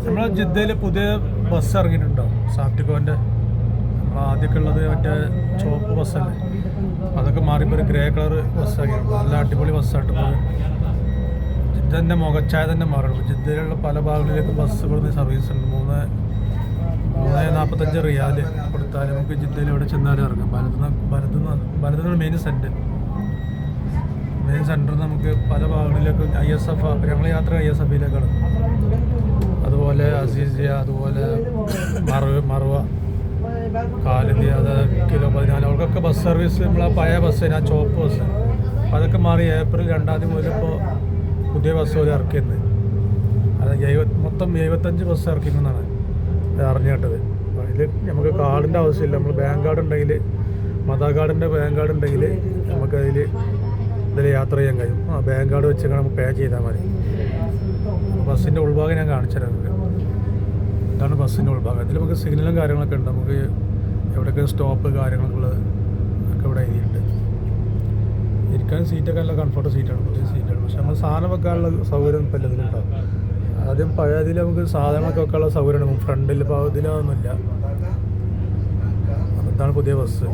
നമ്മളെ ജിദ്ദയിൽ പുതിയ ബസ് ഇറങ്ങിയിട്ടുണ്ടോ? സാപ്റ്റിക്കോൻ്റെ ആദ്യമൊക്കെ ഉള്ളത് മറ്റേ ചുവപ്പ് ബസ്സല്ലേ, അതൊക്കെ മാറിപ്പോൾ ഒരു ഗ്രേ കളർ ബസ്സാക്കി. നല്ല അടിപൊളി ബസ്സായിട്ട് ജിദ്ദൻ്റെ മുഖച്ചായ തന്നെ മാറണം. ജിദ്ദയിലുള്ള പല ഭാഗങ്ങളിലേക്ക് ബസ് ഇവിടുന്ന് സർവീസ് ഉണ്ട്. 3:45 റിയാൽ കൊടുത്താൽ നമുക്ക് ജിദ്ദയിൽ എവിടെ ചെന്നാലും ഇറങ്ങാം. ഭാരതത്തിന് മെയിൻ സെൻറ്ററിൽ നമുക്ക് പല ഭാഗങ്ങളിലേക്ക് ISF, ഞങ്ങൾ യാത്ര ISFയിലേക്കാണ്. അതുപോലെ അസീസിയ, അതുപോലെ മറുവ, കാലിന്ത്യ, അത് കിലോ 14, അവർക്കൊക്കെ ബസ് സർവീസ് നമ്മളെ പഴയ ബസ്, ആ ചുവപ്പ് ബസ് അതൊക്കെ മാറി ഏപ്രിൽ 2 മുതൽ ഇപ്പോൾ പുതിയ ബസ് പോലെ ഇറക്കിയിരുന്നത്. അത് മൊത്തം 75 ബസ് ഇറക്കിക്കുന്നതാണ് അറിഞ്ഞേട്ടത്. ഇതിൽ നമുക്ക് കാർഡിൻ്റെ ആവശ്യമില്ല. നമ്മൾ ബാങ്ക് കാർഡ് ഉണ്ടെങ്കിൽ, മദാർ കാർഡിൻ്റെ ബാങ്ക് കാർഡ് ഉണ്ടെങ്കിൽ നമുക്കതിൽ യാത്ര ചെയ്യാൻ കഴിയും. ആ ബാങ്ക് കാർഡ് വെച്ച് നമുക്ക് പേ ചെയ്താൽ മതി. ബസ്സിൻ്റെ ഉൾഭാഗം ഞാൻ കാണിച്ചു തരാം നമുക്ക്. ഇതാണ് ബസ്സിൻ്റെ ഉൾഭാഗം. ഇതിൽ നമുക്ക് സിഗ്നലും കാര്യങ്ങളൊക്കെ ഉണ്ട്. നമുക്ക് എവിടെയൊക്കെ സ്റ്റോപ്പ് കാര്യങ്ങളൊക്കെ ഉള്ളത് ഒക്കെ ഇവിടെ എഴുതിയിട്ടുണ്ട്. ഇരിക്കാൻ സീറ്റൊക്കെ നല്ല കംഫർട്ട് സീറ്റാണ്, പുതിയ സീറ്റാണ്. പക്ഷെ നമ്മൾ സാധനം വെക്കാനുള്ള സൗകര്യം ഇപ്പം ഇതിലുണ്ടാവും. ആദ്യം പഴയതിൽ നമുക്ക് സാധനങ്ങളൊക്കെ വെക്കാനുള്ള സൗകര്യമാണ് ഫ്രണ്ടിൽ. ഇപ്പോൾ ഇതിലൊന്നുമില്ല. അതാണ് പുതിയ ബസ്.